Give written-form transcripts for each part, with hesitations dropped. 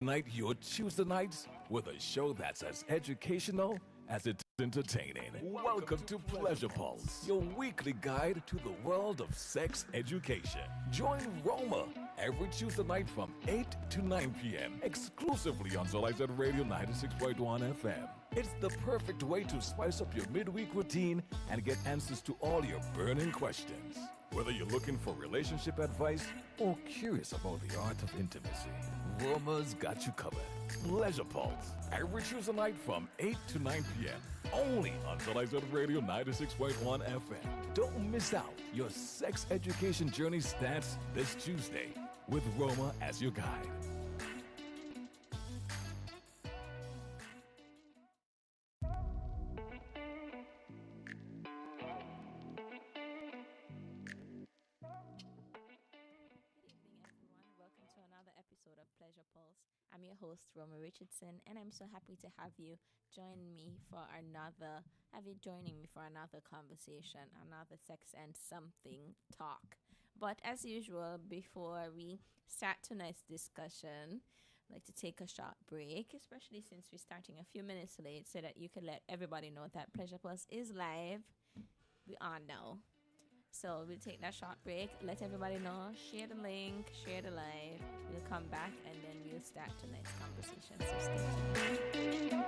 Night your Tuesday nights with a show that's as educational as it's entertaining. Welcome to Pleasure Pulse, your weekly guide to the world of sex education. Join Roma every Tuesday night from 8 to 9 p.m. exclusively on Zolized Radio 96.1 FM. It's the perfect way to spice up your midweek routine and get answers to all your burning questions. Whether you're looking for relationship advice or curious about the art of intimacy, Roma's got you covered. Pleasure Pulse, every Tuesday night from 8 to 9 p.m. Only on Zolized Radio 96.1 FM. Don't miss out. Your sex education journey starts this Tuesday with Roma as your guide. Welcome to another episode of Pleasure Pulse. I'm your host, Roma Richardson, and I'm so happy to have you joining me for another conversation, another sex and something talk. But as usual, before we start tonight's discussion, I'd like to take a short break, especially since we're starting a few minutes late, so that you can let everybody know that Pleasure Pulse is live. We are now. So we'll take that short break, let everybody know, share the link, share the live. We'll come back and then we'll start tonight's conversation. So stay tuned.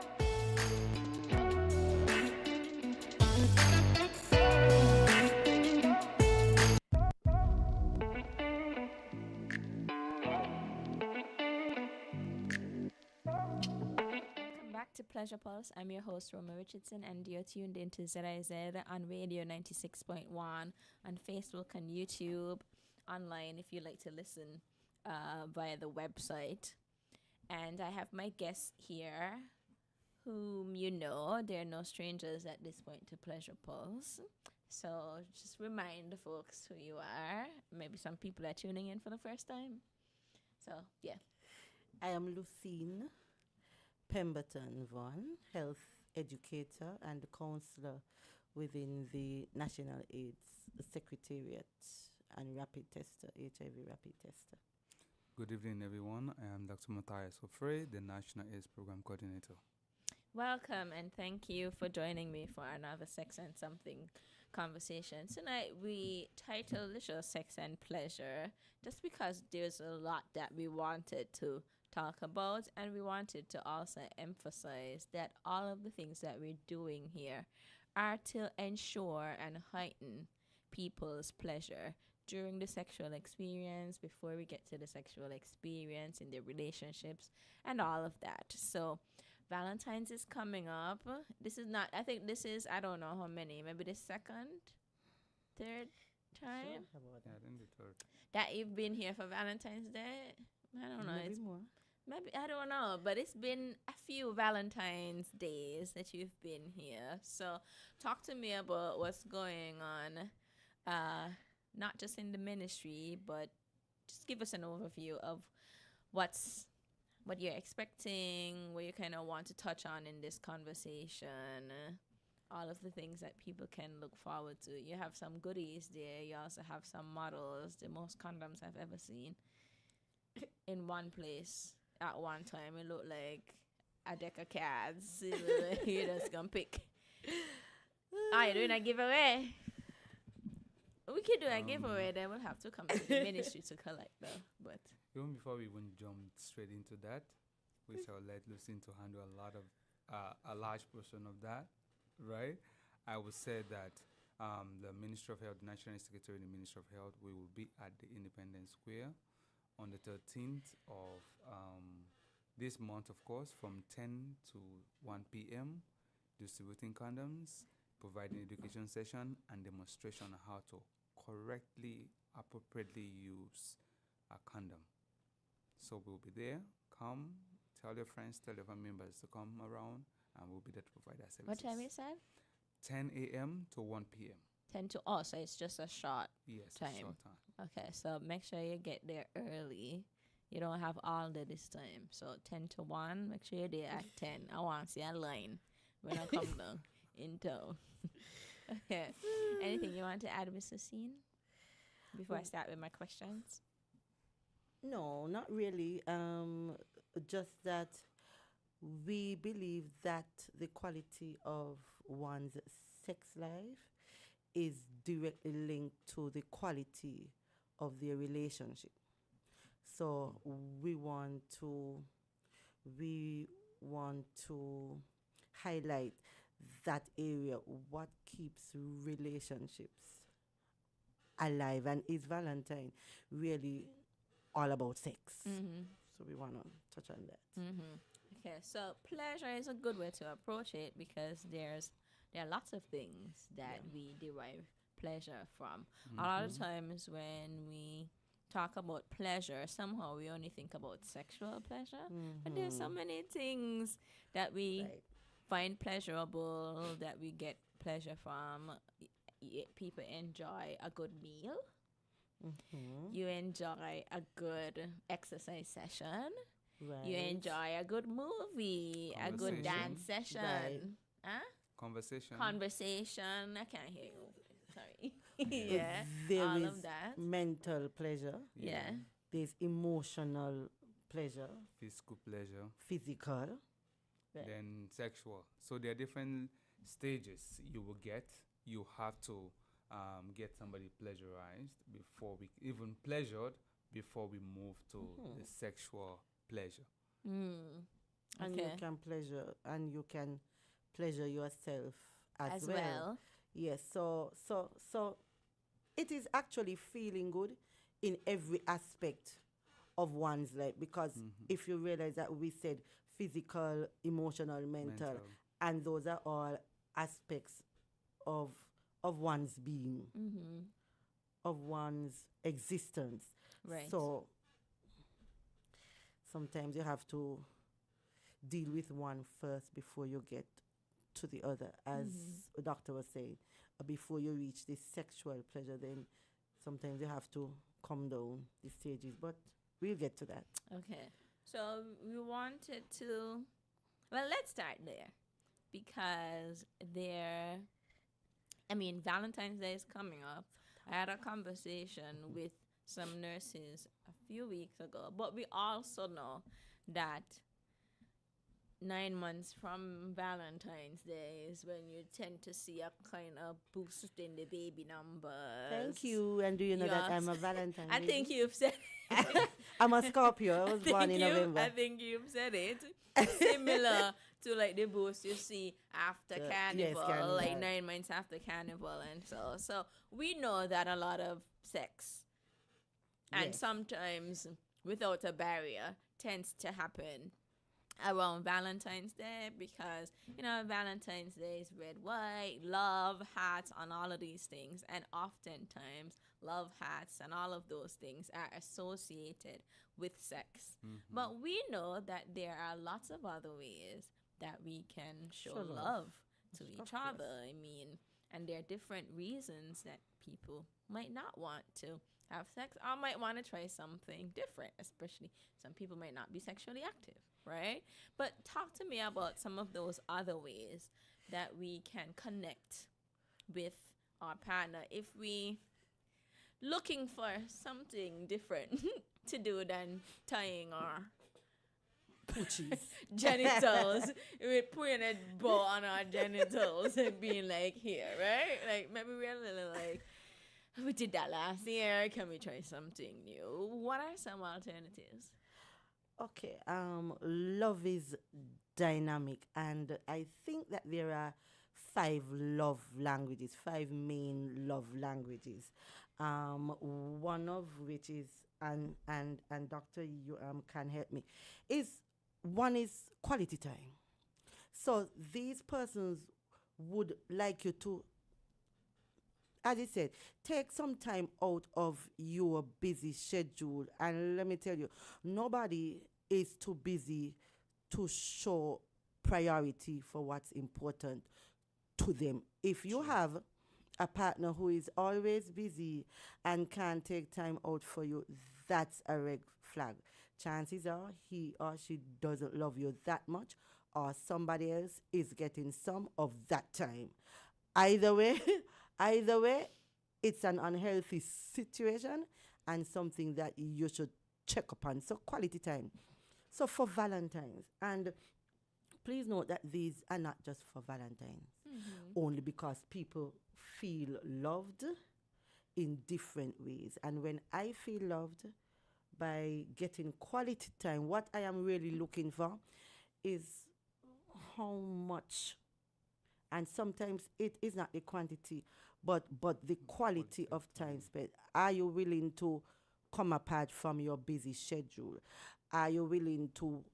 Welcome back to Pleasure Pulse. I'm your host, Roma Richardson, and you're tuned into ZIZ on Radio 96.1, on Facebook and YouTube, online if you like to listen via the website. And I have my guests here, whom you know. They're no strangers at this point to Pleasure Pulse. So just remind the folks who you are. Maybe some people are tuning in for the first time. So, yeah. I am Lucine Pemberton Vaughan, health educator and counselor within the National AIDS Secretariat and rapid tester, HIV rapid tester. Good evening, everyone. I am Dr. Matthias Ofrey, the National AIDS Program Coordinator. Welcome and thank you for joining me for another Sex and Something conversation. Tonight we titled the show Sex and Pleasure just because there's a lot that we wanted to talk about, and we wanted to also emphasize that all of the things that we're doing here are to ensure and heighten people's pleasure during the sexual experience, before we get to the sexual experience, in their relationships, and all of that. So Valentine's is coming up. This is not, I think this is, I don't know how many, maybe the third time Sure, about Yeah, that. then the third. that you've been here for Valentine's Day. I don't know. Maybe It's more. maybe, I don't know, but it's been a few Valentine's days that you've been here. So talk to me about what's going on, not just in the ministry, but just give us an overview of what you're expecting, what you kind of want to touch on in this conversation, all of the things that people can look forward to. You have some goodies there. You also have some models, the most condoms I've ever seen in one place at one time. It looked like a deck of cards. You just gonna pick. Oh, you're doing a giveaway? We could do a giveaway, then we'll have to come to the ministry to collect though. But Even before we even jump straight into that, we shall let Lucine to handle a large portion of that, right? I would say that the Ministry of Health, the National Secretary in the Ministry of Health, we will be at the Independence Square on the 13th of this month, of course, from 10 to 1 p.m., distributing condoms, providing education session and demonstration on how to correctly, appropriately use a condom. So we'll be there. Come, tell your friends, tell your family members to come around, and we'll be there to provide our services. what time you said? 10 a.m. to 1 p.m. 10 to, oh, so it's just a short. Yes, Time. short time. Okay, so make sure you get there early. You don't have all day this time. So 10 to 1, make sure you're there at 10. I want to see a line when I come down in town. Okay. Anything you want to add, Mr. Scene, before I start with my questions? No, not really. just that we believe that the quality of one's sex life is directly linked to the quality of their relationship. So we want to highlight that area, what keeps relationships alive, and is Valentine really all about sex? Mm-hmm. So we want to touch on that. Mm-hmm. Okay, so pleasure is a good way to approach it because there are lots of things that we derive pleasure from. A lot of times when we talk about pleasure, somehow we only think about sexual pleasure, but there's so many things that we Right. find pleasurable, that we get pleasure from. People enjoy a good meal. You enjoy a good exercise session. Right. You enjoy a good movie, a good Conversation. dance session. Right. Huh? Conversation. Conversation. I can't hear you. Sorry. Yeah. There all is of that. mental pleasure. Yeah. There's emotional pleasure, Physical pleasure. physical. Right. Then sexual. So there are different stages you will get. You have to get somebody pleasurized before we even pleasured before we move to the sexual pleasure. Mm. And Okay. you can pleasure yourself as, As well. Yes. So it is actually feeling good in every aspect of one's life, because if you realize that we said physical, emotional, mental, and those are all aspects of one's being, Mm-hmm. of one's existence. Right. So sometimes you have to deal with one first before you get to the other, as the doctor was saying. Before you reach this sexual pleasure, then sometimes you have to come down the stages, but we'll get to that. Okay. So we wanted to, well, let's start there because Valentine's Day is coming up. I had a conversation with some nurses a few weeks ago, but we also know that 9 months from Valentine's Day is when you tend to see a kind of boost in the baby numbers. Thank you. And do you know that I'm a Valentine? I think you've said I'm a Scorpio. I was born in November. I think you've said it. Similar to like the boost you see after carnival, Carnival. like 9 months after carnival, and so we know that a lot of sex, and Yes. sometimes without a barrier, tends to happen around Valentine's Day because Valentine's Day is red, white, love, hearts, and all of these things, and oftentimes love hearts and all of those things are associated with sex. But we know that there are lots of other ways that we can show Show love. love to Of each course. other. And there are different reasons that people might not want to have sex or might want to try something different, especially some people might not be sexually active, right? But talk to me about some of those other ways that we can connect with our partner if we looking for something different to do than tying our Poochies. genitals with putting a bow on our genitals and being like, here, right? Like maybe we're a little like, we did that last year. Can we try something new? What are some alternatives? Okay. Love is dynamic, and I think that there are 5 love languages, 5 main love languages. One of which is, and doctor, you can help me, is one is quality time. So these persons would like you to, as I said, take some time out of your busy schedule. And let me tell you, nobody is too busy to show priority for what's important to them. If you have a partner who is always busy and can't take time out for you, that's a red flag. Chances are he or she doesn't love you that much, or somebody else is getting some of that time. Either way, either way, it's an unhealthy situation and something that you should check upon. So quality time. So for Valentine's, and please note that these are not just for Valentine's, only because people feel loved in different ways. And when I feel loved by getting quality time, what I am really looking for is how much, and sometimes it is not the quantity, but the quality of time spent. Are you willing to come apart from your busy schedule? Are you willing to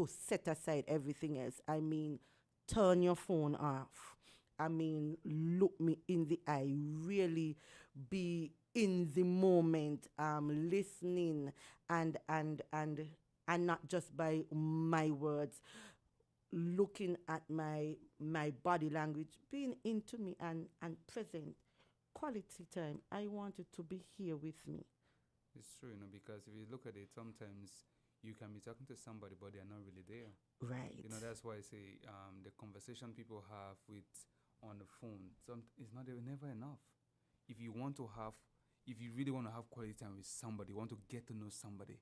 set aside everything else? I mean, turn your phone off. I mean, look me in the eye. Really be in the moment, listening and not just by my words, looking at my body language, being into me and present. Quality time. I want you to be here with me. It's true, because if you look at it, sometimes you can be talking to somebody, but they're not really there. Right. That's why I say the conversation people have with on the phone, it's not even never enough. If you really want to have quality time with somebody, want to get to know somebody,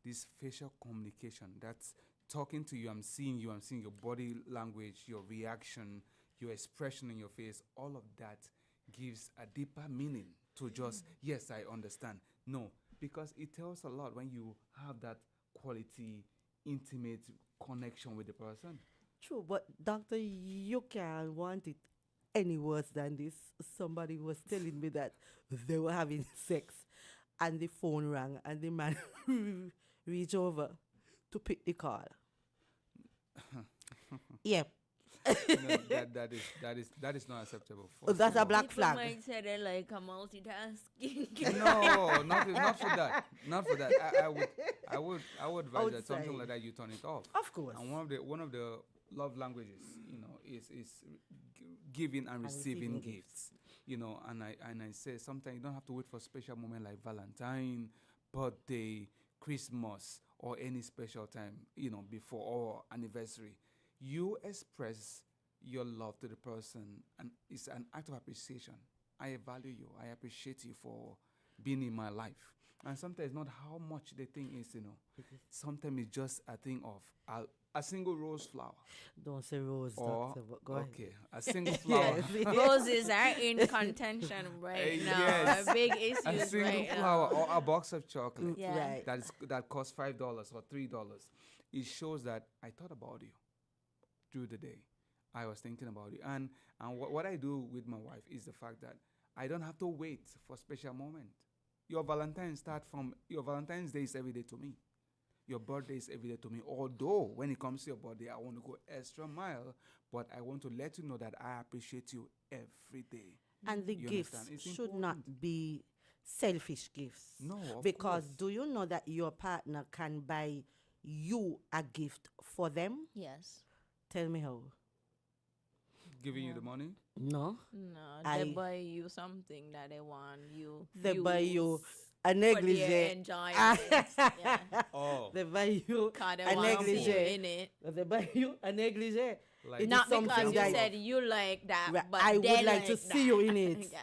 this facial communication, that's talking to you, I'm seeing your body language, your reaction, your expression in your face, all of that gives a deeper meaning to just, yes, I understand. No, because it tells a lot when you have that quality, intimate connection with the person. True, but doctor, you can't want it any worse than this. Somebody was telling me that they were having sex and the phone rang and the man reached over to pick the call. Yep. That is not acceptable. That's a black People flag. might say they're like a multitasking. No, not for that. Not for that. I would advise that something Outside. like that you turn it off. Of course. And one of the love languages, is giving and receiving gifts. And I say sometimes you don't have to wait for a special moment like Valentine, birthday, Christmas, or any special time, before or anniversary. You express your love to the person, and it's an act of appreciation. I value you. I appreciate you for being in my life. And sometimes not how much the thing is, Sometimes it's just a thing of a single rose flower. Don't say rose, Or, doctor, but go ahead. okay, a single flower. Roses are in contention right now. Yes. Big A issues single right flower now. or a box of chocolate Yeah. Right. that costs $5 or $3. It shows that I thought about you through the day. I was thinking about you. And what I do with my wife is the fact that I don't have to wait for a special moment. Your Valentine's Day is every day to me. Your birthday is every day to me. Although when it comes to your birthday, I want to go extra mile, but I want to let you know that I appreciate you every day. And the You gifts understand? It's should not important. be selfish gifts. No, of Because course. do you know that your partner can buy you a gift for them? Yes. Tell me how. Giving you the money? No. No, I- they buy you something that they want you. They buy you use a for their negligee. enjoyment. Yeah. Oh. They buy you 'Cause they a want to see you negligee. in it. They buy you a negligee. Like It is Not because something you that said you like that, Right, but I would they like to see you in it. Yeah.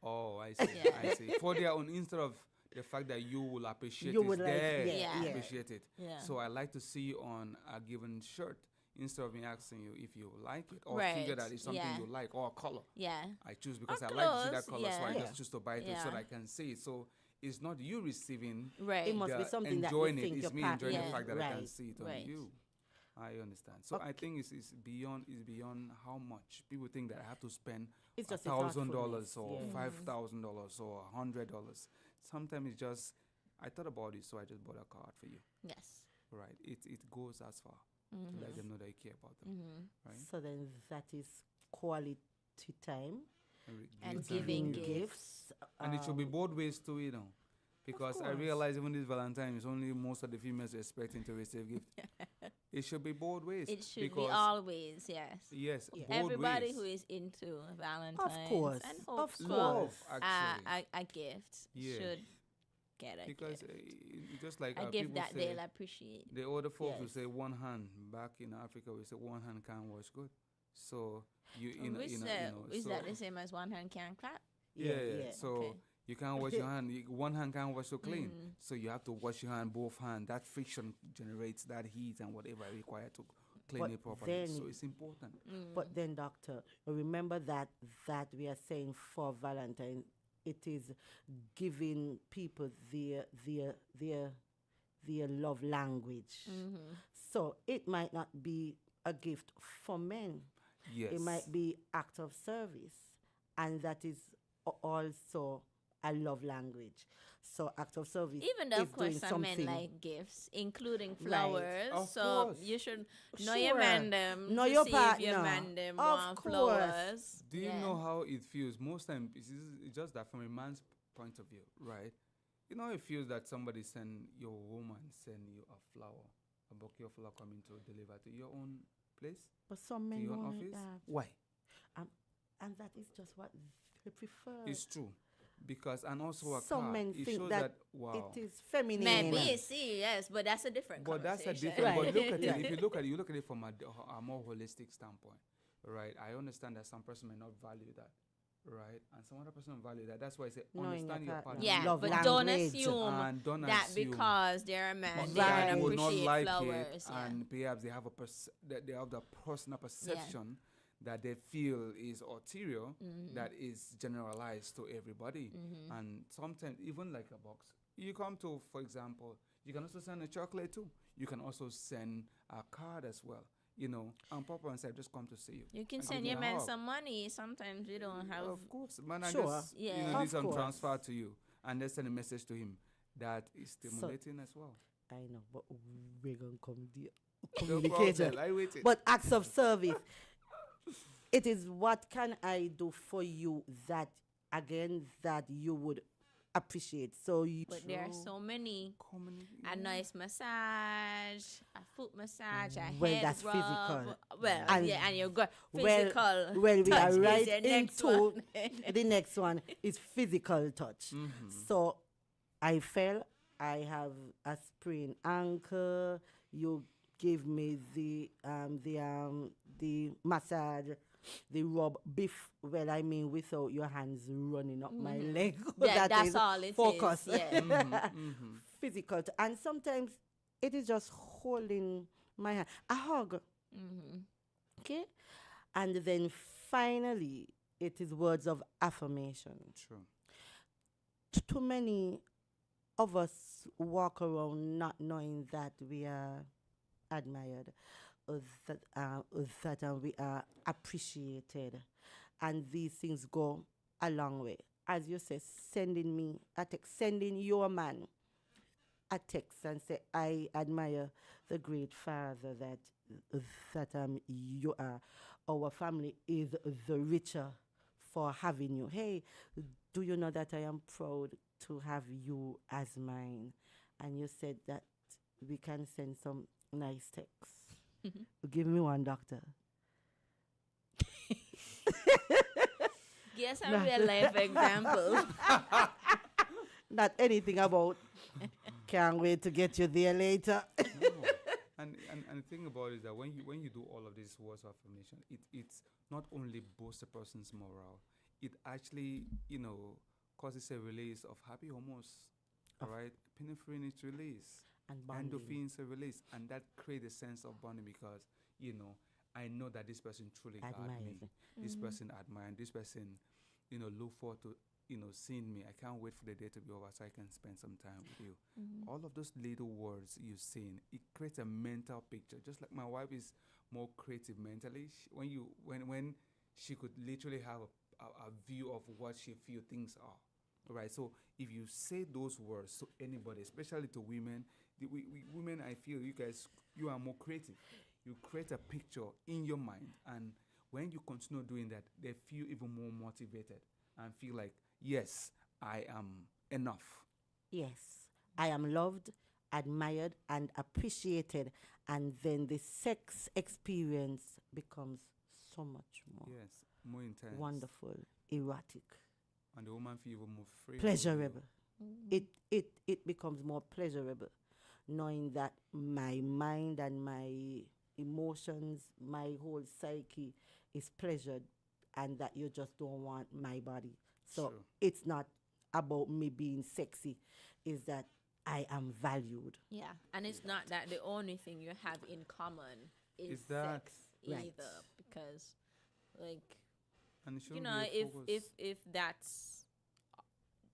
Oh, I see. Yeah. I see. For their own, instead of the fact that you will appreciate You it, would like- there, yeah, yeah. appreciate it. Yeah. So I like to see you on a given shirt instead of me asking you if you like it or Right, figure that it's something yeah. you like or a color. Yeah. I choose because Or I like to see that clothes, color, so I yeah. just choose to buy it so that Yeah. I can see it. So it's not you receiving, Right. It must be the something that you enjoying think it. your It's me partner enjoying the Yeah. fact that I can right. see it on Right. you. I understand. So I think it's beyond how much people think that I have to spend It's just a $1,000 thoughtfulness, or yeah. $5,000 or $100. Sometimes it's just I thought about it, so I just bought a card for you. Yes. Right? It goes as far to let them know that you care about them. Right? So then that is quality time. And gifts giving Giving gifts. And it should be both ways too, Because I course. realize even this Valentine is only most of the females are expecting to receive gift. It should be both ways. It should be because always, yes. yes, Yeah. both Everybody ways. who is into Valentine's course, and of hopes for Love, actually. a gift Yeah. should get a Because gift. just like A gift people that say, they'll appreciate. the older folks will Yes. say one hand. Back in Africa, we say one hand can't wash good. So you know, Which, you know, is so that the same as one hand can clap? yeah. So Okay. You can't wash your hand. One hand can't wash so clean. Mm. So you have to wash your hand, both hands. That friction generates that heat and whatever required to clean But it properly. then- So it's important. But then, doctor, remember that we are saying for Valentine, it is giving people their love language. So it might not be a gift for men. Yes. It might be act of service, and that is also a love language. So act of service, Even though, is of course, doing some men something. like gifts, including Right. flowers. Of So course. you should know your Sure. man them. Know to your see if your partner. man them Of want course. flowers. Do you Yeah. know how it feels? Most time, it's just that from a man's point of view, right? You know, it feels that somebody send your woman send you a flower, a bouquet of flower coming to deliver to your own place, But some to men your own don't like office. that. Why? And that is just what they prefer. It's true, because and also a Some card, men it think shows that wow. it is feminine. Maybe, see, yes, but that's a different But that's a conversation. different. But look at Right. it. If you look at it, you look at it from a more holistic standpoint, right? I understand that some person may not value that, right? And some other person value that. That's why I say Knowing understand your your partner. partner. Yeah, Love but don't language. assume And don't that assume because they're a man, they Right. don't they will not appreciate like flowers. it, Yeah. and perhaps they have that they have the personal perception that they feel is ulterior, that is generalized to everybody. And sometimes even like a box, you come to, for example, you can also send a chocolate too. You can also send a card as well. You know, and Papa and say, just come to see you. You can and send give your me a man hug. some money. Sometimes you don't have. Of course, man. I Sure. just Yeah. do Of some course. transfer to you, and they send a message to him that is stimulating as well. I know, but we're gonna come there. No Communication. problem. I waited. But acts of service, it is what can I do for you that again that you would appreciate. So you But there are so many. A Yeah. nice massage, a foot massage, a Well, head that's rub. physical. Well, And yeah, and you go well, physical. well, we touch are is right your next into one. the next one is physical touch. So I fell. I have a sprained ankle. You give me the massage, the rub beef. Well, I mean, without your hands running up my leg. Yeah, That that's is all it is. focus. Yeah. Physical, and sometimes it is just holding my hand, a hug. Okay, and then finally, it is words of affirmation. True. Too many of us walk around not knowing that we are admired, or that we are appreciated, and these things go a long way. As you say, sending me a text, sending your man a text and say, I admire the great father that you are. Our family is the richer for having you. Hey, do you know that I am proud to have you as mine? And you said that we can send some nice texts. Give me one, doctor. Yes, a real life example. Not anything about can't wait to get you there later. No. And the thing about it is that when you do all of these words of affirmation, it's not only boosts a person's morale, it actually, causes a release of happy hormones, right? Epinephrine is released, And bonding. endorphins are released, and that creates a sense of bonding because, I know that this person truly got Admires me. me. This person admired, this person, look forward to, seeing me. I can't wait for the day to be over so I can spend some time with you. All of those little words you're saying, it creates a mental picture. Just like my wife is more creative mentally. When she could literally have a view of what she feel things are. Right. So if you say those words to anybody, especially to women, women, I feel you are more creative. You create a picture in your mind, and when you continue doing that, they feel even more motivated and feel like, yes, I am enough. Yes, I am loved, admired, and appreciated. And then the sex experience becomes so much more Yes, more intense. wonderful, erotic, And the woman feel even more free. pleasurable. It becomes more pleasurable, knowing that my mind and my emotions, my whole psyche is pleasured, and that you just don't want my body. So True. it's not about me being sexy is that I am valued. Yeah, and it's not that the only thing you have in common is Is that sex right? either, because like And it you shouldn't know, be a focus. if that's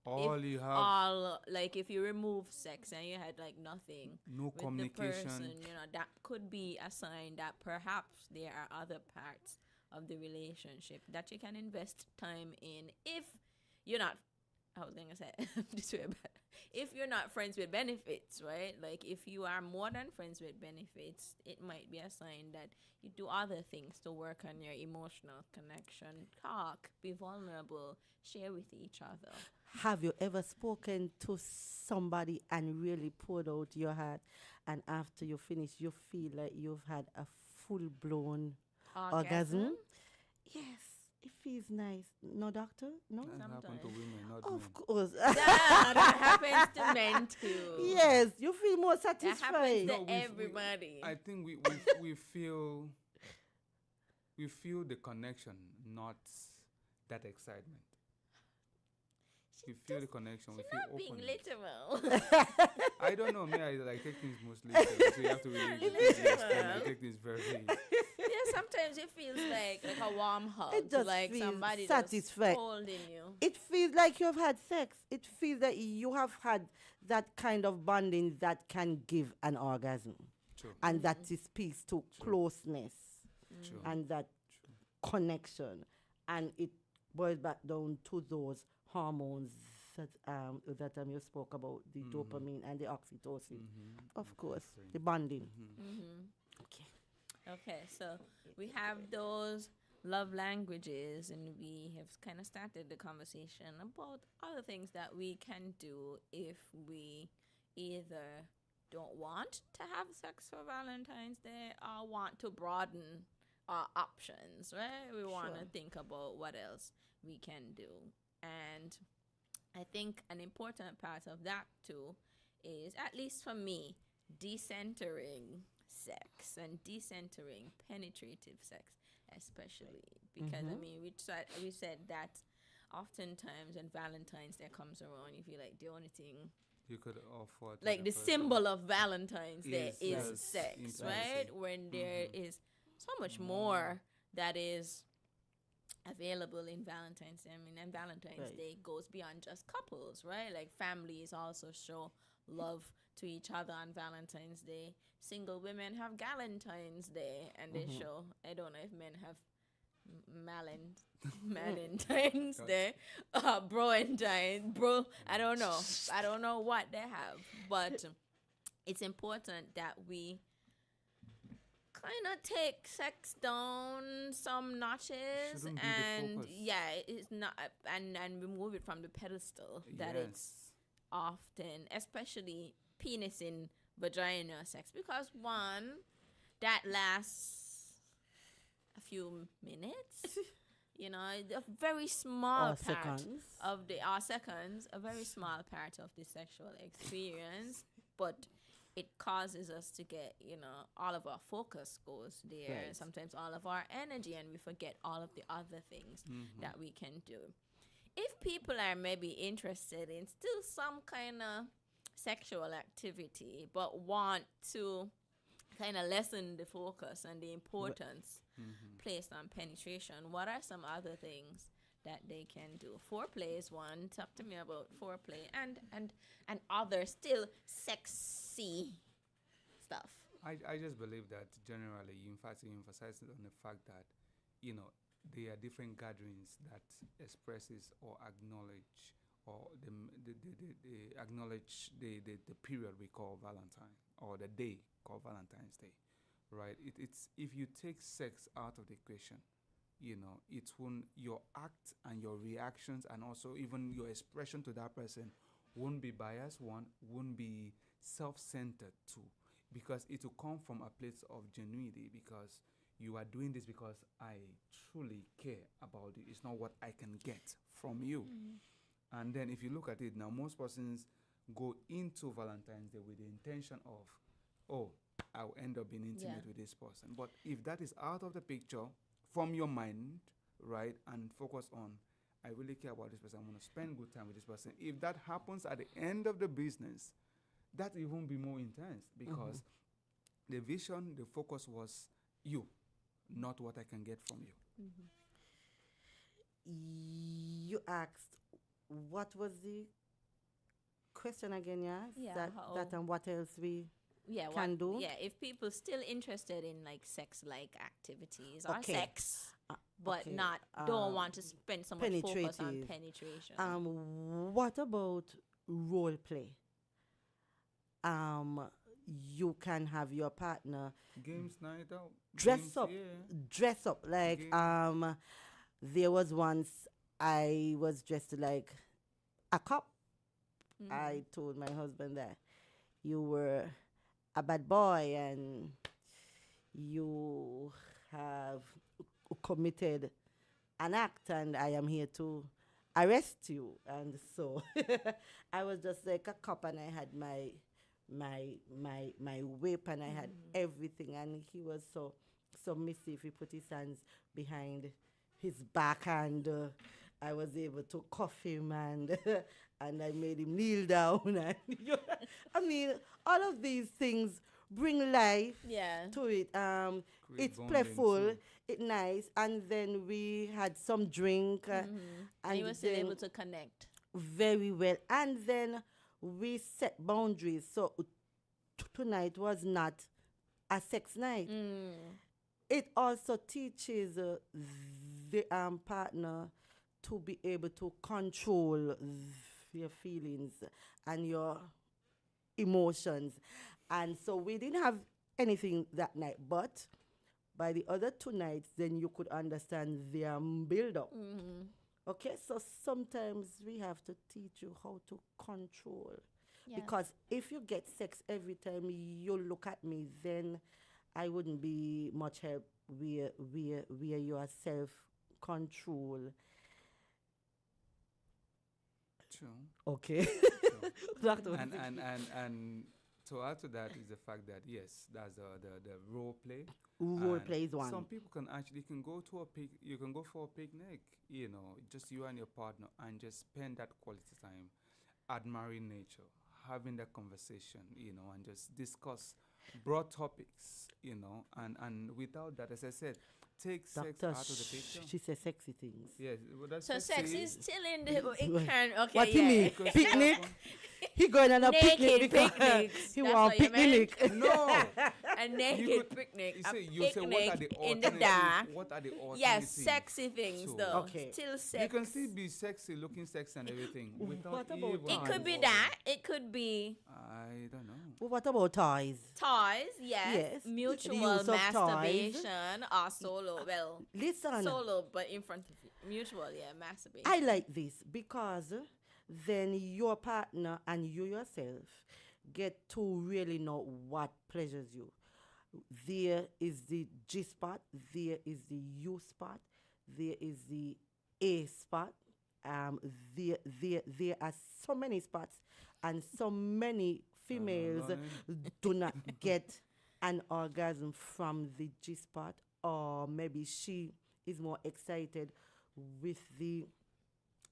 All if you have, all like if you remove sex and you had like nothing no with the communication. person, you know, that could be a sign that perhaps there are other parts of the relationship that you can invest time in if you're not, I was gonna say this way, but if you're not friends with benefits, right? Like if you are more than friends with benefits, it might be a sign that you do other things to work on your emotional connection. Talk, be vulnerable, share with each other. Have you ever spoken to somebody and really poured out your heart, and after you finish, you feel like you've had a full blown orgasm? Yes, it feels nice. No, doctor? No? That happen to Sometimes. women, not men. Of course. That happens to men too. Yes, you feel more That happens satisfied. to No, everybody. I think we feel the connection, not that excitement. We feel the connection. We She's feel not being open. literal. I don't know. Me, I like take things mostly. So you have to really explain. I take things very. Yeah, sometimes it feels like a warm hug. It just like feels somebody satisfied. just holding you. It feels like you've had sex. It feels that you have had that kind of bonding that can give an orgasm. True. And that speaks to closeness True. and that connection. And it boils back down to those hormones that you spoke about, the dopamine and the oxytocin. Of course, the bonding. Okay. Okay, so we have those love languages, and we have kind of started the conversation about other things that we can do if we either don't want to have sex for Valentine's Day or want to broaden our options, right? We want to Sure. think about what else we can do. And I think an important part of that too is, at least for me, decentering sex and decentering penetrative sex, especially because I mean we said that oftentimes when Valentine's Day comes around, you feel like the only thing, You could offer to like the person. symbol of Valentine's Day Is, is sex, intimacy. right? When there is so much more that is available in Valentine's Day. I mean, and Valentine's Right. Day goes beyond just couples, right? Like families also show love to each other on Valentine's Day. Single women have Galentine's Day, and they show. I don't know if men have Valentine's Day, bro. I don't know. I don't know what they have, but it's important that we kind of take sex down some notches Shouldn't be the and focus. it's not, and remove it from the pedestal that it's often, especially penis in vagina sex, because one, that lasts a few minutes. You know, a very small Or part seconds. of the seconds, a very small part of the sexual experience, but it causes us to get, you know, all of our focus goes there, Right. sometimes all of our energy, and we forget all of the other things that we can do. If people are maybe interested in still some kind of sexual activity, but want to kind of lessen the focus and the importance placed on penetration, what are some other things that they can do? Foreplay is one. Talk to me about foreplay and other still sexy stuff. I just believe that generally you emphasize on the fact that, you know, there are different gatherings that expresses or acknowledge or the acknowledge the period we call Valentine, or the day called Valentine's Day, right? It's if you take sex out of the equation, you know, it won't, your act and your reactions and also even your expression to that person won't be biased, one won't be self-centered too, because it will come from a place of genuinity, because you are doing this because I truly care about it. It's not what I can get from you. And then if you look at it now, most persons go into Valentine's Day with the intention of, oh, I'll end up being intimate with this person. But if that is out of the picture from your mind, right, and focus on, I really care about this person. I want to spend good time with this person. If that happens at the end of the business, that even be more intense because the vision, the focus was you, not what I can get from you. You asked, what was the question again? Yes, Yeah, that and what else we Yeah, can do. Yeah, if people still interested in like sex-like activities or Okay. sex, but okay, not don't want to spend so much focus on penetrative. penetration. What about role play? You can have your partner Games night out. dress games, up, Yeah. dress up like Games. there was once I was dressed like a cop. I told my husband that you were a bad boy and you have committed an act and I am here to arrest you. And so I was just like a cop and I had my whip and I had everything and he was so submissive. He put his hands behind his back and I was able to cuff him and and I made him kneel down and I mean all of these things bring life Yeah. to it. Create It's bonding playful, too. it's nice, and then we had some drink, And you were still then able to connect. very well, and then we set boundaries. So tonight was not a sex night. It also teaches the partner to be able to control your feelings and your emotions. And so we didn't have anything that night, but by the other 2 nights, then you could understand their build up. Okay, so sometimes we have to teach you how to control. Yes. Because if you get sex every time you look at me, then I wouldn't be much help where your self control. True. Okay. True. That was and to add to that is the fact that yes, that's the role play. role And play is one. Some people can actually can go to you can go for a picnic, just you and your partner, and just spend that quality time admiring nature, having that conversation, and just discuss broad topics, and without that, as I said, take sex Doctor, out of the picture. she said sexy things. Yes, well, that's So sex sexy. is still in the it can okay. What yeah. you mean? Because Picnic? He going on a Naked picnic because picnics. he That's want what you meant? picnic. No. A naked could- picnic. You A say, what are picnic the in the alternatives? dark. What are the alternatives? Yes, sexy things So- though. Okay. Still sex. You can still be sexy, looking sexy and everything without What about even It could be involving- that. It could be I don't know. Well, what about toys? toys. Yes. Yes, the Mutual use of toys. masturbation or solo. Well, Listen, solo, but in front of you. Mutual, yeah, masturbation. I like this because then your partner and you yourself get to really know what pleasures you. There is the G spot, there is the U spot, there is the A spot. There are so many spots, and so many females do not get an orgasm from the G spot, or maybe she is more excited with the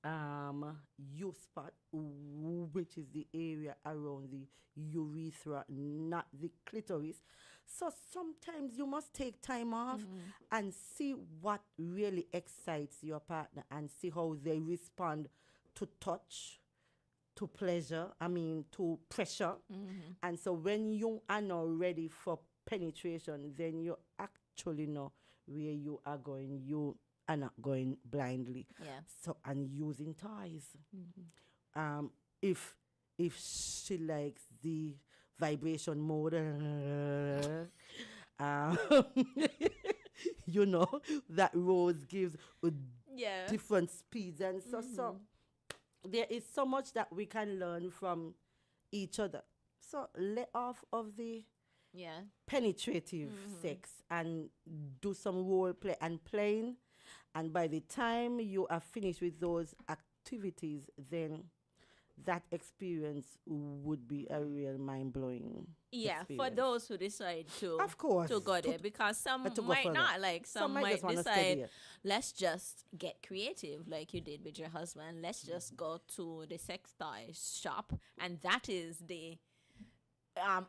U spot, which is the area around the urethra, not the clitoris. So sometimes you must take time off and see what really excites your partner and see how they respond to touch, to pleasure, to pressure. And so when you are now ready for penetration, then you actually know where you are going. You are not going blindly. Yeah. So, and using toys. If she likes the vibration mode, that rose gives Yeah. different speeds, and so there is so much that we can learn from each other. So let off of the Yeah. penetrative sex and do some role play and playing, and by the time you are finished with those activities, then that experience would be a real mind-blowing Yeah, for experience. those who decide Of course, to go there, because some to go might further. not, like some might might just wanna stay decide, there. let's just get creative like you did with your husband. Let's just go to the sex toy shop, and that is the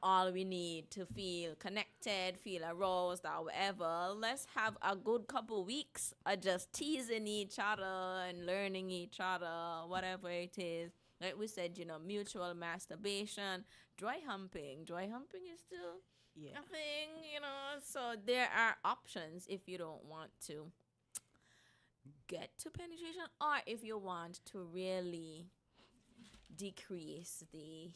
all we need to feel connected, feel aroused, or whatever. Let's have a good couple weeks of just teasing each other and learning each other, whatever it is. Like we said, mutual masturbation, dry humping. Dry humping is still Yeah. a thing. So there are options if you don't want to get to penetration, or if you want to really decrease the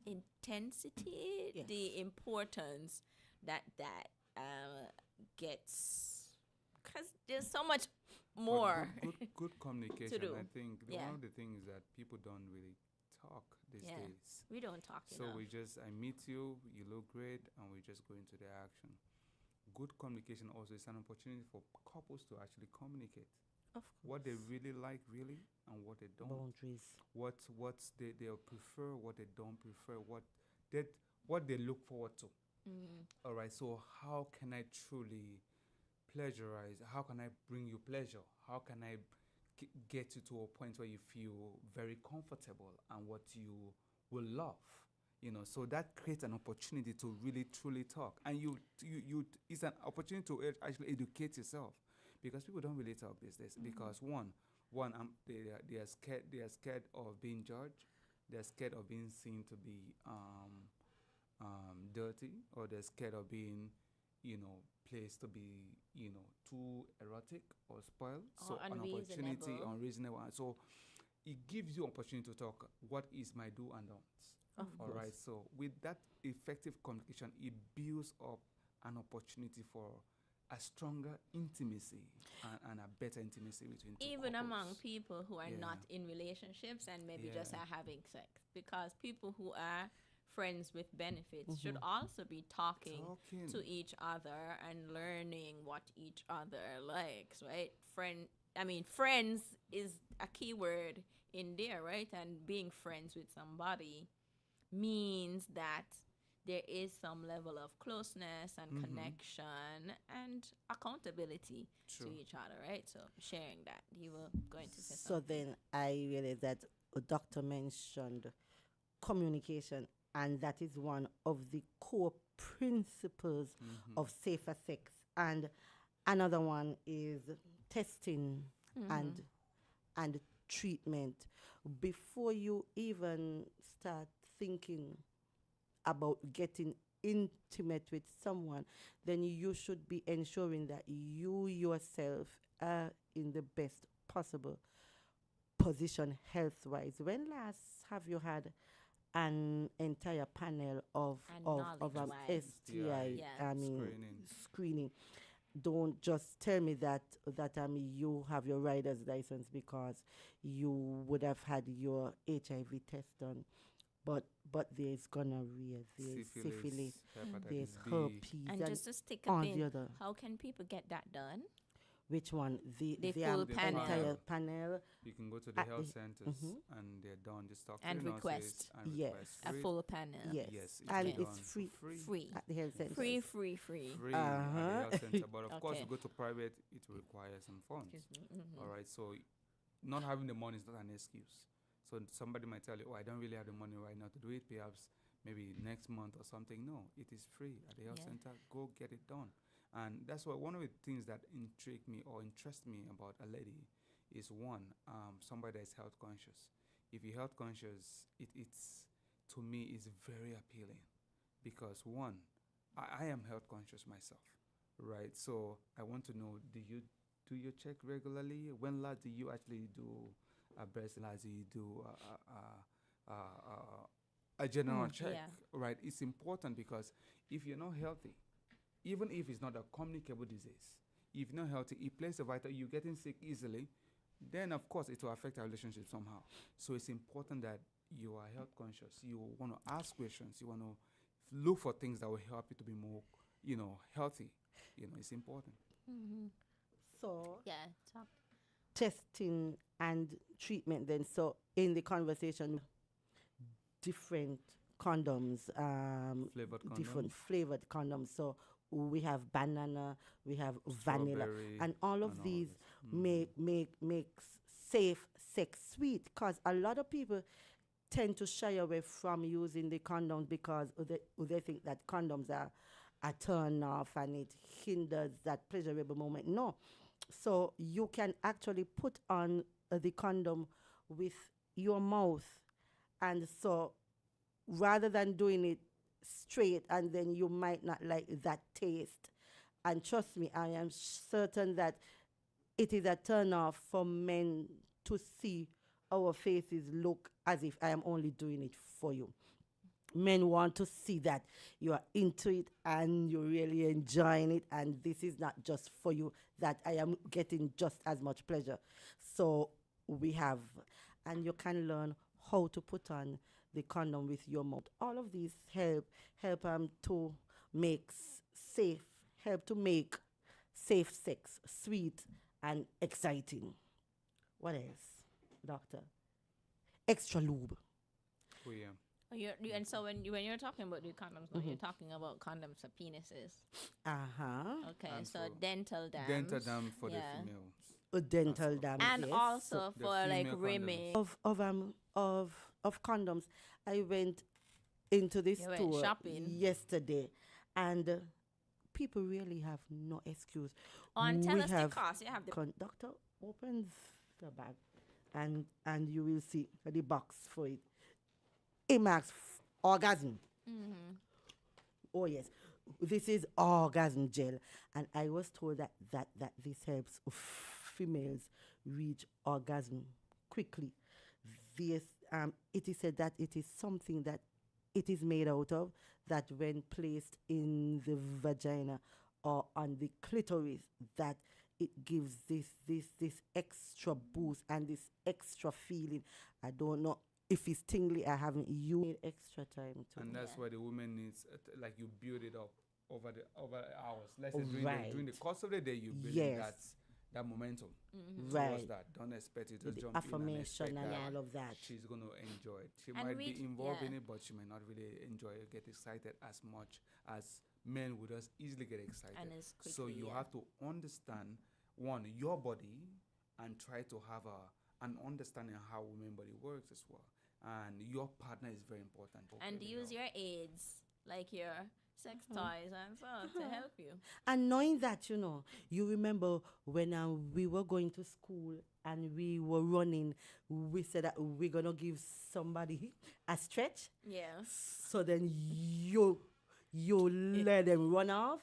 intensity, Yes. the importance that gets, because there's so much But more. good communication. do. I think Yeah. one of the things that people don't really talk these Yeah. days. We don't talk So enough. I meet you, you look great, and we just go into the action. Good communication also is an opportunity for couples to actually communicate Of what they really like, really, and what they don't. boundaries. What's they prefer, what they don't prefer, what they look forward to. All right. So how can I truly pleasurize? How can I bring you pleasure? How can I get you to a point where you feel very comfortable and what you will love? So that creates an opportunity to really truly talk, and you it's an opportunity to actually educate yourself, because people don't really talk these days. Because one they are scared of being judged, they're scared of being seen to be dirty, or they're scared of being placed to be too erotic or spoiled. Or So an opportunity unreasonable. unreasonable. So it gives you opportunity to talk. What is my do and don'ts? Of All course. right. So with that effective communication, it builds up an opportunity for a stronger intimacy and a better intimacy between two Even couples. among people who are Yeah. not in relationships and maybe just Yeah. are having sex, because people who are friends with benefits should also be talking to each other and learning what each other likes, right? Friends is a key word in there, right? And being friends with somebody means that there is some level of closeness and connection and accountability True. to each other, right? So sharing that. You were going to say So something. then I realized that a doctor mentioned communication, and that is one of the core principles of safer sex. And another one is testing and treatment. Before you even start thinking about getting intimate with someone, then you should be ensuring that you yourself are in the best possible position health-wise. When last have you had an entire panel of And STI, knowledge-wise. Yeah. screening? Don't just tell me that you have your rider's license because you would have had your HIV test done, but there's gonorrhea, there's syphilis, there's hepatitis B. herpes, And just to stick a all pin, the other. how can people get that done? Which one? The full panel. entire panel. You can go to the At health the- centers and they're done. Just talk And to the request. nurses and Yes. request A free. full panel. Yes, Yes, and it's it's done for free Free. at the health center. Free. Free at the Uh-huh. health center. But of course, Okay. you go to private, it requires some funds. Excuse me. All right. So not having the money is not an excuse. So somebody might tell you, "Oh, I don't really have the money right now to do it. Perhaps maybe next month or something." No, it is free at the health Yeah. center. Go get it done. And that's why one of the things that intrigue me or interest me about a lady is one, somebody that is health conscious. If you're health conscious, it's to me is very appealing, because one, I am health conscious myself, right? So I want to know, do you do your check regularly? When last do you actually do a breast? Last do you do a general check, yeah. right? It's important, because if you're not healthy, even if it's not a communicable disease, if you're not healthy, it plays a vital, you're getting sick easily, then of course it will affect our relationship somehow. So it's important that you are health conscious. You want to ask questions. You want to look for things that will help you to be more, healthy. It's important. So Yeah. Talk. testing and treatment then. So in the conversation, different condoms, Flavored different condoms. flavored condoms. So we have banana, we have vanilla, Strawberry and all of and all these this. makes safe sex sweet. Because a lot of people tend to shy away from using the condoms because they think that condoms are a turn off and it hinders that pleasurable moment. No, so you can actually put on the condom with your mouth, and so rather than doing it straight and then you might not like that taste. And trust me, I am certain that it is a turn off for men to see our faces look as if I am only doing it for you. Men want to see that you are into it and you're really enjoying it, and this is not just for you, that I am getting just as much pleasure. So we have, and you can learn how to put on the condom with your mouth. All of these help to make safe, help to make safe sex sweet and exciting. What else, doctor? Extra lube. Oh yeah. And so when you're talking about the condoms, you're talking about condoms for penises. Okay, And so for dental dams. Dental dam for yeah. the females. A dental That's dam, And yes. also The for like female condoms. rimming. Of condoms. I went into this You went store shopping. yesterday, and people really have no excuse. Oh, and tell We us the have cost. You have the Conductor opens the bag, and you will see the box for it. Emax orgasm. Oh yes, this is orgasm gel, and I was told that this helps females reach orgasm quickly. This it is said that it is something that it is made out of, that when placed in the vagina or on the clitoris, that it gives this extra boost and this extra feeling. I don't know if it's tingly. I haven't used extra time to. And that's Yeah. why the woman needs like you build it up over the hours. Let's say Right. during the course of the day you build Yes. that momentum Right. towards that. Don't expect it to The jump affirmation in and and expect all of that. she's gonna enjoy it. She And might we- be involved in yeah. it, but she might not really enjoy it, get excited as much as men would just easily get excited. And as So quickly, you yeah. have to understand your body and try to have an understanding of how women body works as well. And your partner is very important. and use your aids like your sex toys and so to help you. And knowing that, you remember when we were going to school and we were running, we said that we're going to give somebody a stretch. Yeah. So then you let them run off.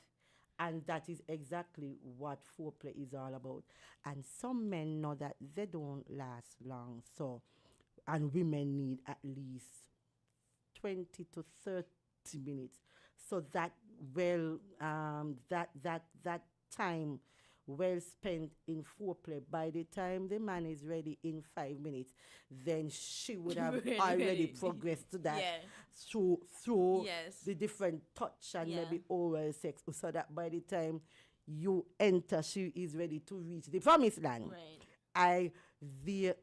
And that is exactly what foreplay is all about. And some men know that they don't last long. So, and women need at least 20 to 30 minutes. So that that time well spent in foreplay, by the time the man is ready in 5 minutes, then she would have Really already ready. progressed to that Yeah. through Yes. the different touch and Yeah. maybe oral sex, so that by the time you enter, she is ready to reach the promised land. Right. There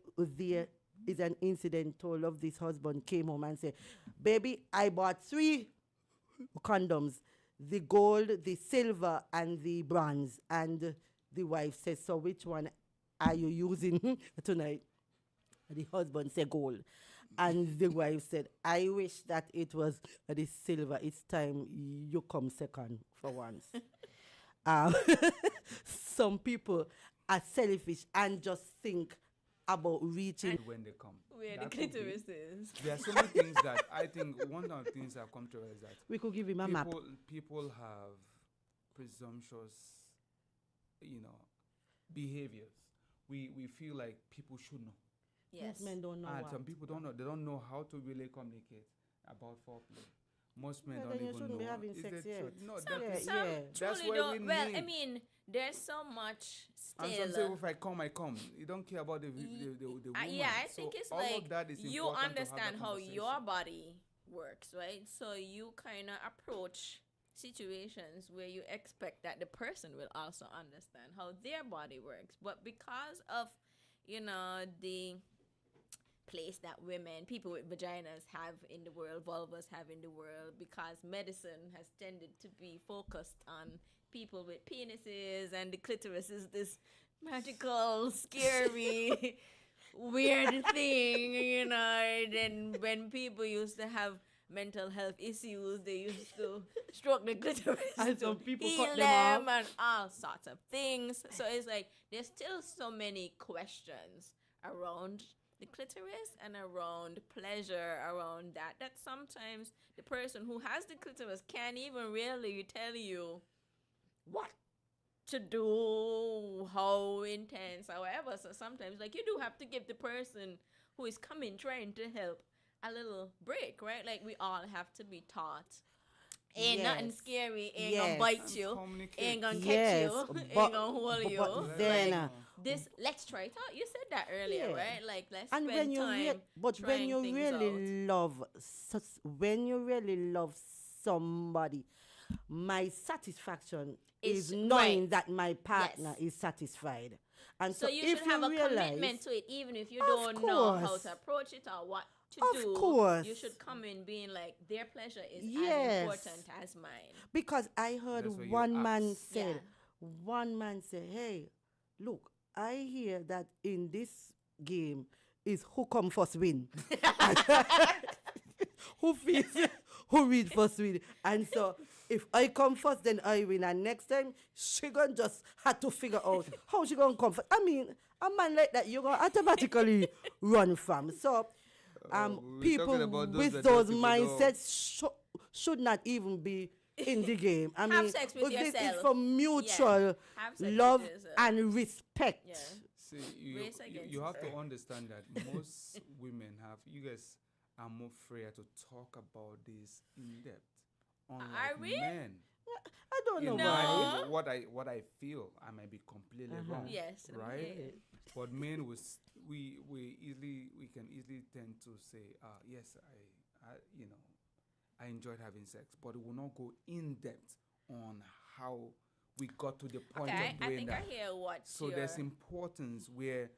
is an incident told of this husband came home and said, "Baby, I bought 3 condoms, the gold, the silver, and the bronze." And the wife says, "So which one are you using tonight?" The husband said, "Gold." And the wife said, "I wish that it was the silver. It's time you come second for once." Um, some people are selfish and just think about reaching. when they come. Where the That could be. clitoris is. There are so many things that I think one of the things I've come to realize that We could give him a map. people have presumptuous, behaviors. We feel like people should know. Yes. Men don't know And what. some people don't know. They don't know how to really communicate about foreplay. Most men Well, don't then you even shouldn't know. be having Is sex it yet. true? No, Some, that is, Yeah, some yeah. That's truly what we don't. Well, I need. mean, there's so much and still. some say, if I come, I come. You don't care about the woman. Yeah, I So think it's all like of that is you important to have that understand how your conversation. body works, right? So you kind of approach situations where you expect that the person will also understand how their body works. But because of the place that people with vaginas have in the world, vulvas have in the world, because medicine has tended to be focused on people with penises, and the clitoris is this magical, scary, weird thing, Then when people used to have mental health issues, they used to stroke the clitoris And to some people heal cut them them off. and all sorts of things. So it's like there's still so many questions around the clitoris and around pleasure around that sometimes the person who has the clitoris can't even really tell you what to do, how intense, however. So sometimes, like, you do have to give the person who is coming trying to help a little break, right? Like, we all have to be taught. Ain't nothing Yes. scary, ain't Yes. gonna bite And you, communicate. ain't gonna catch Yes, you, but- ain't gonna hold but- you. but then, Like, uh, let's try it out. You said that earlier, Yeah. right? Like, let's And spend when you time but when trying you things really love, when you really love somebody, my satisfaction Is is knowing right. that my partner Yes. is satisfied. And So so, you if should have you a realize, commitment to it, even if you Of don't know how course. to approach it or what to Of do. course. You should come in being like, their pleasure is as Yes. important as mine. because I heard That's where you one man ask. said, hey, look, I hear that in this game is who come first win. Who feels who read first win. And so if I come first, then I win. And next time she gonna just had to figure out how she gonna come first. I mean, a man like that, you're gonna automatically run from. So we're talking people about those with that those people don't- mindsets should not even be in the game. I Have mean, sex with it's yourself. for mutual Have sex with love yourself. and respect. Yeah. See, you, Race you, against you have to yourself. understand that most women have, you guys are more freer to talk about this in depth. Unlike we? men. I don't know In No. why. my, what I feel, I might be completely wrong. Yes. Right? Okay. But men we can easily tend to say, yes, I enjoyed having sex, but it will not go in depth on how we got to the point Okay, of I doing think that. I hear what So there's importance where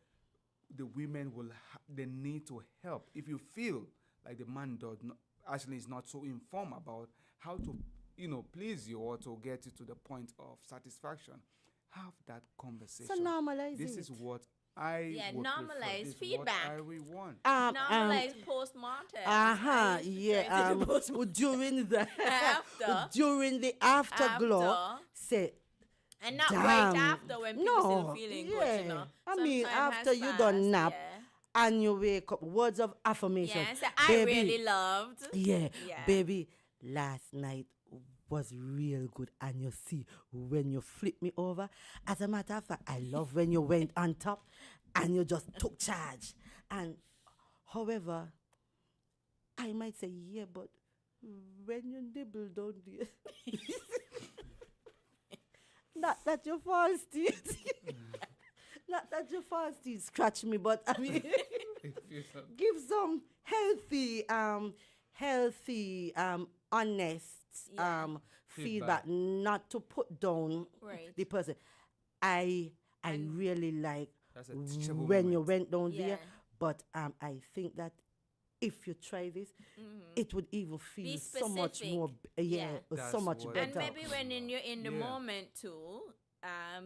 the women will they need to help. If you feel like the man does not actually is not so informed about how to please you or to get you to the point of satisfaction, have that conversation. So normalize This it. is what I would prefer. normalize This is feedback. what I will want. Normalize postmortem. Yeah. During the After. during the afterglow, After. say And not damn. right after when people still No, feeling yeah. good, I mean, Sometime after has you done passed, nap, yeah. and you wake up, words of affirmation. Yeah, so I Baby, really loved. Yeah, Yeah. baby, last night was real good. And you see, when you flip me over, as a matter of fact, I love when you went on top and you just took charge. And however, I might say, yeah, but when you nibble down there, not that you false teeth. Not that you false teeth scratch me, but I mean, give some healthy, honest Yeah. feedback, not to put down Right. the person. I And- really like That's a teachable when you moment. went down Yeah. there, but I think that if you try this, it would even feel so much specific. more, Yeah. so That's much what- And better. maybe when you're in the Yeah. moment too,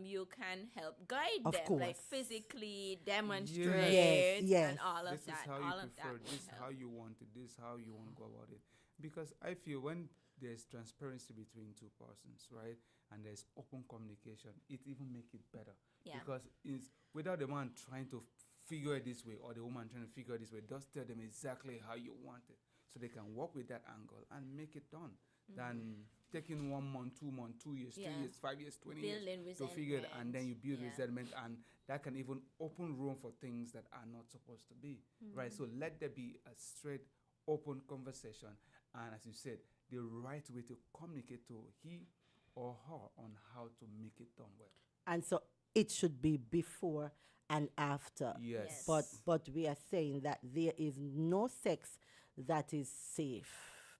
you can help guide Of them, like course. physically demonstrate Yes. and all of This that. is how all you of prefer. that This is can how help. you want it. This is how you want to go about it. Because I feel when there's transparency between two persons, right, and there's open communication, it even make it better. Yeah. Because it's without the man trying to figure it this way or the woman trying to figure it this way, just tell them exactly how you want it, so they can work with that angle and make it done. Than taking 1 month, 2 months, 2 years, 3 Yeah. years, 5 years, 20 Building years to figure it, and then you build Yeah. resentment, and that can even open room for things that are not supposed to be, right? So let there be a straight, open conversation, and as you said, the right way to communicate to he or her on how to make it done well. And so it should be before and after. Yes. But we are saying that there is no sex that is safe,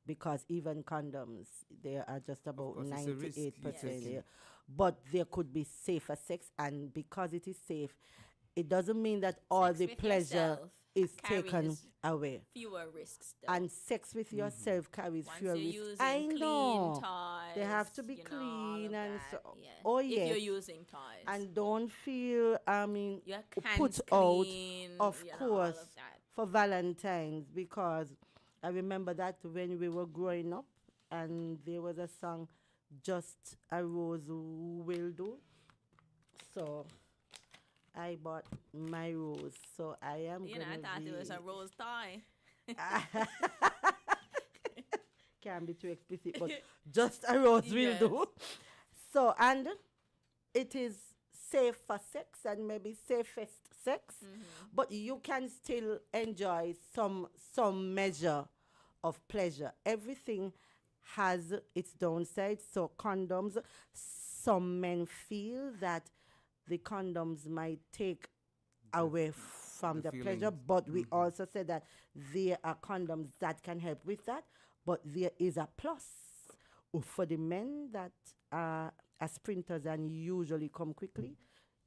because even condoms, they are just about course, it's a risk you're 98%. taking. Yeah. But there could be safer sex, and because it is safe, it doesn't mean that all Sex the with pleasure yourself is taken carries away. fewer risks, though. And sex with yourself carries Once fewer you're risks. using I clean know. toys, They have to be you know, all clean of and that, so. yeah. Oh If yes. you're using toys. And don't feel, I mean, your put hands out, clean, of you know, course, all of that. for Valentine's, because I remember that when we were growing up, and there was a song, "Just a Rose Will Do." So I bought my rose. So I am You know, I gonna thought be. it was a rose toy. Can't be too explicit, but just a rose will Yes. do. So, and it is safe for sex and maybe safest sex, but you can still enjoy some measure of pleasure. Everything has its downside. So condoms, some men feel that the condoms might take away from the the pleasure, feeling. but we also said that there are condoms that can help with that, but there is a plus for the men that are sprinters and usually come quickly.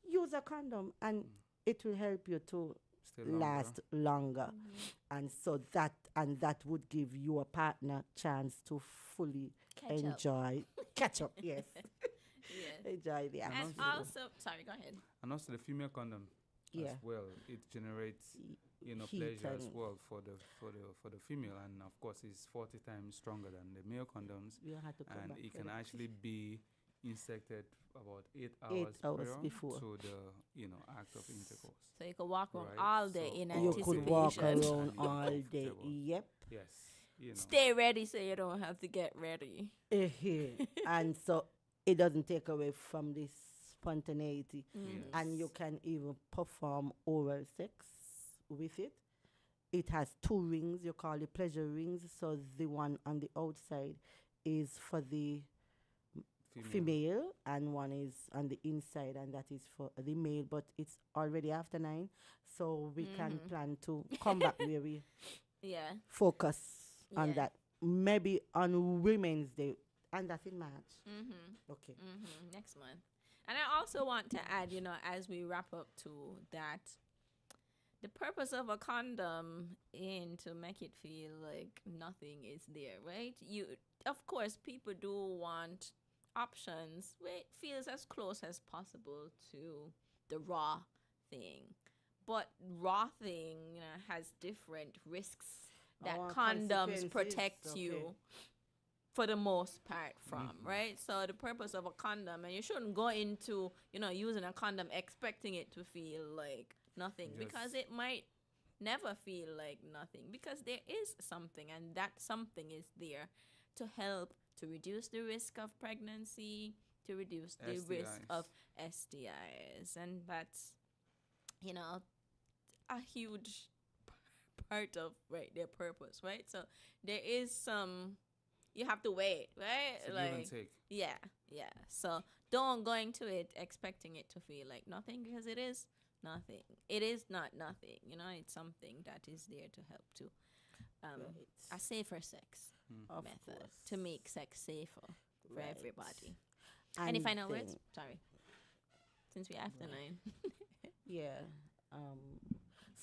Use a condom and it will help you to Stay longer. last longer. And so that would give your partner chance to fully Catch up. enjoy catch up, yes. Yes. Enjoy the And action. also, sorry, go ahead. And also the female condom Yeah. as well. It generates Heat pleasure as and- well for the female, and of course it's 40 times stronger than the male condoms, You don't have to come and back it for can that. actually be insected about 8 hours prior before. to the act of intercourse. So you can walk around Right. all day So in all You anticipation. could walk And around you're all day. comfortable. Yep. Yes, Stay ready so you don't have to get ready. And so it doesn't take away from this spontaneity. Yes. And you can even perform oral sex with it. It has 2 rings, you call it pleasure rings. So the one on the outside is for the female, and one is on the inside, and that is for the male. But it's already after 9, so we can plan to come back where we Yeah. focus on Yeah. that. Maybe on Women's Day, and that's in March. Okay. Next month. And I also want to add, you know, as we wrap up to that, the purpose of a condom in to make it feel like nothing is there, right? Of course, people do want options where it feels as close as possible to the raw thing. But raw thing, you know, has different risks that Oh, condoms consequences, protect okay. you for the most part from, right? So the purpose of a condom, and you shouldn't go into, you know, using a condom expecting it to feel like nothing, because it might never feel like nothing, because there is something, and that something is there to help to reduce the risk of pregnancy, to reduce the risk of STIs, and that's, you know, a huge part of their purpose, right? So there is some, you have to wait, right? It's a give and take. Yeah. So don't go into it expecting it to feel like nothing, because it is nothing. It is not nothing. You know, it's something that is there to help to a safer sex Of method, course. to make sex safer for Right. everybody. And Any final then- words? Sorry. Since we're after 9. Yeah.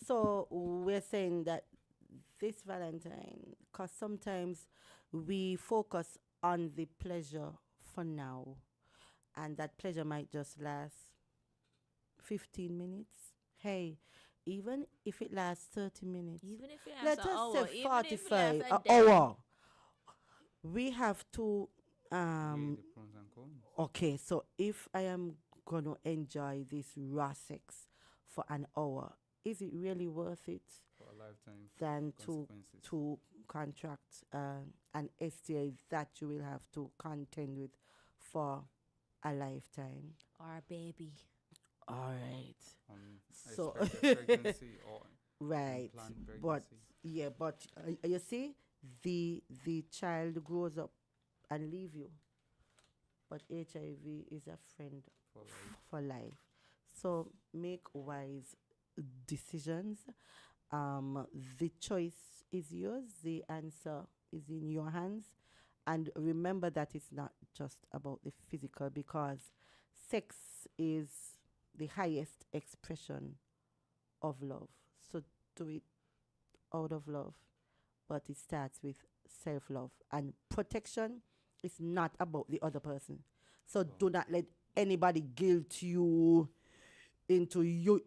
So we're saying that this Valentine, because sometimes we focus on the pleasure for now, and that pleasure might just last 15 minutes. Hey, even if it lasts 30 minutes, Even if it has let an us hour, say even if it 45 lasts a an day. hour. We have to Weigh the pros and cons. okay, so if I am going to enjoy this raw sex for an hour, is it really worth it For a lifetime than consequences. to contract an STA that you will have to contend with for a lifetime? Or baby. All right. So- Expected pregnancy or Right. unplanned But pregnancy. yeah, but you see, the child grows up and leave you. But HIV is a friend For life. for life. So make wise decisions. The choice is yours. The answer is in your hands. And remember that it's not just about the physical, because sex is the highest expression of love. So do it out of love, but it starts with self love. And protection is not about the other person. So Wow. do not let anybody guilt you into you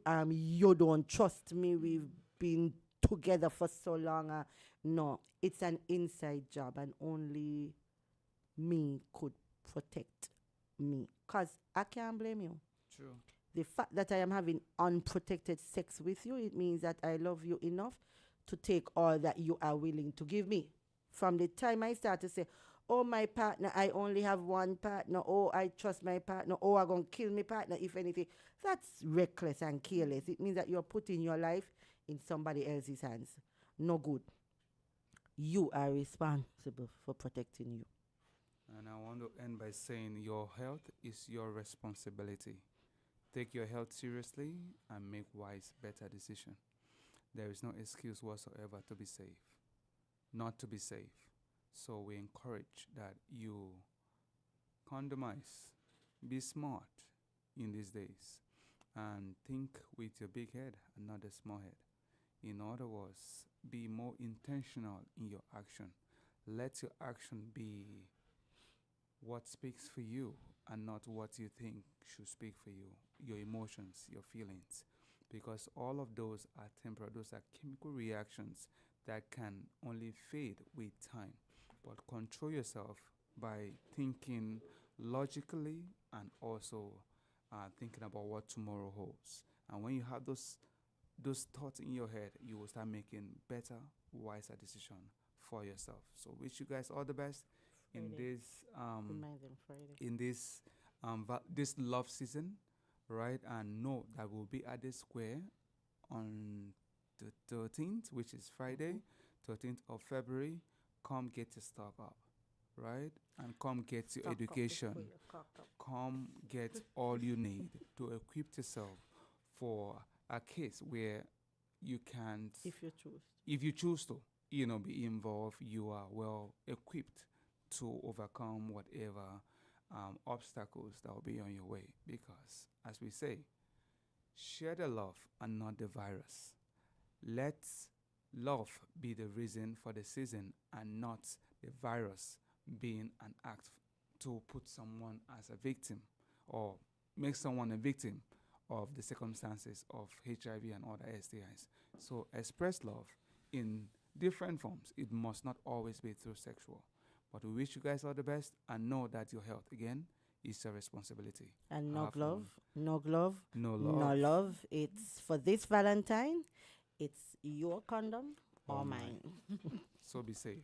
don't trust me. We've been together for so long. No, it's an inside job, and only me could protect me. Cause I can't blame you. True. The fact that I am having unprotected sex with you, it means that I love you enough to take all that you are willing to give me. From the time I start to say, oh, my partner, I only have one partner. Oh, I trust my partner. Oh, I'm going to kill my partner if anything. That's reckless and careless. It means that you're putting your life in somebody else's hands. No good. You are responsible for protecting you. And I want to end by saying your health is your responsibility. Take your health seriously and make wise, better decisions. There is no excuse whatsoever to be safe, not to be safe. So we encourage that you condomize, be smart in these days, and think with your big head and not a small head. In other words, be more intentional in your action. Let your action be what speaks for you and not what you think should speak for you, your emotions, your feelings. Because all of those are temporal, those are chemical reactions that can only fade with time. But control yourself by thinking logically and also thinking about what tomorrow holds. And when you have those thoughts in your head, you will start making better, wiser decision for yourself. So wish you guys all the best in Friday. this Remind them Friday. in this love season, right? And know that we'll be at the square on the 13th, which is Friday, 13th of February. Come get your stock up, right? And come get your Stock up education. before you cock up. Come get all you need to equip yourself for a case where you can't, If you choose. if you choose to, be involved, you are well equipped to overcome whatever obstacles that will be on your way. Because, as we say, share the love and not the virus. Let love be the reason for the season and not the virus being an act to put someone as a victim or make someone a victim of the circumstances of HIV and other STIs. So express love in different forms. It must not always be through sexual. But we wish you guys all the best and know that your health, again, is your responsibility. And no Have glove, fun. no glove, No no love. love. It's for this Valentine. It's your condom or Or mine. So be safe.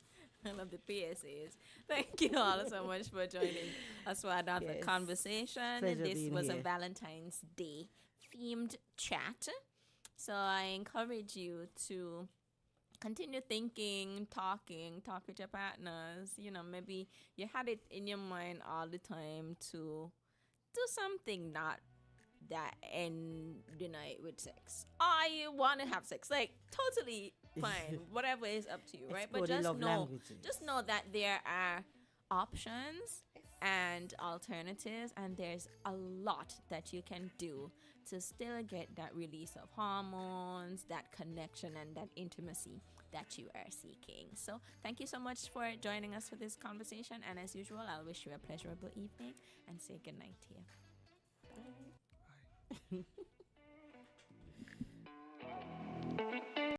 I love the PSAs. Thank you all so much for joining us for another Yes. conversation. Pleasure This being was a here. Valentine's Day themed chat. So I encourage you to continue thinking, talk with your partners. Maybe you had it in your mind all the time to do something not that end the night with sex. Or you want to have sex, like totally fine. Whatever is up to you, right? Explore But the just love know, languages. just know that there are options and alternatives, and there's a lot that you can do to still get that release of hormones, that connection, and that intimacy that you are seeking. So thank you so much for joining us for this conversation, and as usual, I'll wish you a pleasurable evening and say good night to you. Bye. Bye.